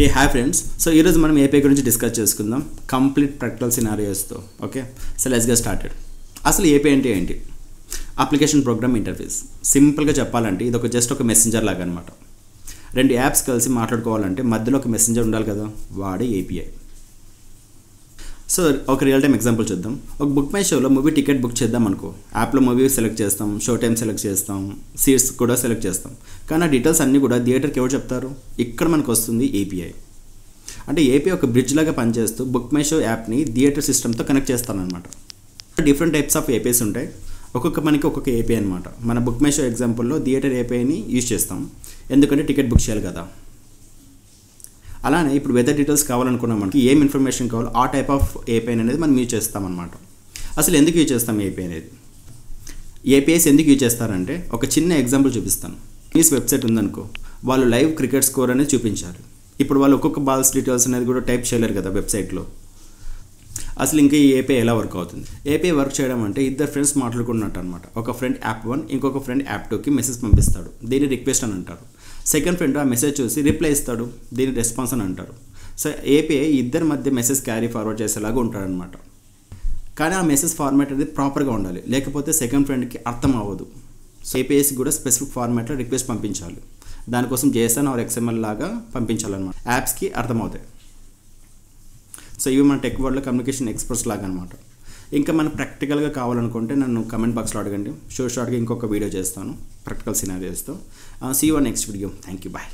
ఏ hi friends. So ఈరోజు మనం API గురించి డిస్కస్ చేసుకుందాం కంప్లీట్ ప్రాక్టికల్ సినారియోస్తో. Okay, so let's get started. అసలు ఏపీఐ అంటే ఏంటి? Application program interface. సింపుల్గా చెప్పాలంటే ఇది జస్ట్ ఒక మెసెంజర్ లాగా అనమాట. రెండు యాప్స్ కలిసి మాట్లాడుకోవాలంటే మధ్యలో ఒక మెసెంజర్ ఉండాలి కదా, వాడే ఏపీఐ. సో ఒక రియల్ టైమ్ ఎగ్జాంపుల్ చూద్దాం. ఒక బుక్ మై షోలో మూవీ టికెట్ బుక్ చేద్దాం అనుకో. యాప్లో మూవీ సెలెక్ట్ చేస్తాం, షో టైం సెలెక్ట్ చేస్తాం, సీట్స్ కూడా సెలెక్ట్ చేస్తాం. కానీ ఆ డీటెయిల్స్ అన్నీ కూడా థియేటర్కి ఎవరు చెప్తారు? ఇక్కడ మనకు వస్తుంది ఏపీఐ. అంటే ఏపీఐ ఒక బ్రిడ్జ్ లాగా పనిచేస్తూ బుక్ మై షో యాప్ని థియేటర్ సిస్టమ్తో కనెక్ట్ చేస్తానమాట. డిఫరెంట్ టైప్స్ ఆఫ్ ఏపీఐస్ ఉంటాయి, మనకి ఒక్కొక్క ఏపీఐ అనమాట. మన బుక్ మై షో ఎగ్జాంపుల్లో థియేటర్ ఏపీఐని యూజ్ చేస్తాం, ఎందుకంటే టికెట్ బుక్ చేయాలి కదా. అలానే ఇప్పుడు వెదర్ డీటెయిల్స్ కావాలనుకున్నాం, మనకి ఏం ఇన్ఫర్మేషన్ కావాలో ఆ టైప్ ఆఫ్ ఏపీఐ అనేది మనం యూజ్ చేస్తామన్నమాట. అసలు ఎందుకు యూజ్ చేస్తాం ఏపీఐ అనేది? ఏపీఐస్ ఎందుకు యూజ్ చేస్తారంటే ఒక చిన్న ఎగ్జాంపుల్ చూపిస్తాను. న్యూస్ వెబ్సైట్ ఉందనుకో, వాళ్ళు లైవ్ క్రికెట్ స్కోర్ అనేది చూపించారు. ఇప్పుడు వాళ్ళు ఒక్కొక్క బాల్స్ డీటెయిల్స్ అనేది కూడా టైప్ చేయలేరు కదా వెబ్సైట్లో. అసలు ఇంకా ఈ ఏపీఐ ఎలా వర్క్ అవుతుంది? ఏపీఐ వర్క్ చేయడం అంటే ఇద్దరు ఫ్రెండ్స్ మాట్లాడుకున్నట్టు అనమాట. ఒక ఫ్రెండ్ యాప్ 1, ఇంకొక ఫ్రెండ్ యాప్ 2కి మెసేజ్ పంపిస్తాడు, దీన్ని రిక్వెస్ట్ అని అంటారు. సెకండ్ ఫ్రెండ్ ఆ మెసేజ్ చూసి రిప్లై ఇస్తాడు, దీన్ని రెస్పాన్స్ అని అంటారు. సో ఏపీఐ ఇద్దరి మధ్య మెసేజ్ క్యారీ ఫార్వర్డ్ చేసేలాగా ఉంటాడనమాట. కానీ ఆ మెసేజ్ ఫార్మాట్ అనేది ప్రాపర్గా ఉండాలి, లేకపోతే సెకండ్ ఫ్రెండ్కి అర్థం అవ్వదు. సో ఏపీఐస్కి కూడా స్పెసిఫిక్ ఫార్మాట్లో రిక్వెస్ట్ పంపించాలి. దానికోసం JSON ఆర్ XML లాగా పంపించాలన్నమాట, యాప్స్కి అర్థమవుతాయి. సో ఇవి మన టెక్ వరల్డ్లో కమ్యూనికేషన్ ఎక్స్పర్ట్స్ లాగా అనమాట. ఇంకా మనం ప్రాక్టికల్గా కావాలనుకుంటే నన్ను కమెంట్ బాక్స్లో అడగండి, షార్ట్గా ఇంకొక వీడియో చేస్తాను ప్రాక్టికల్ సినారియోస్తో. See you on next video. Thank you, bye.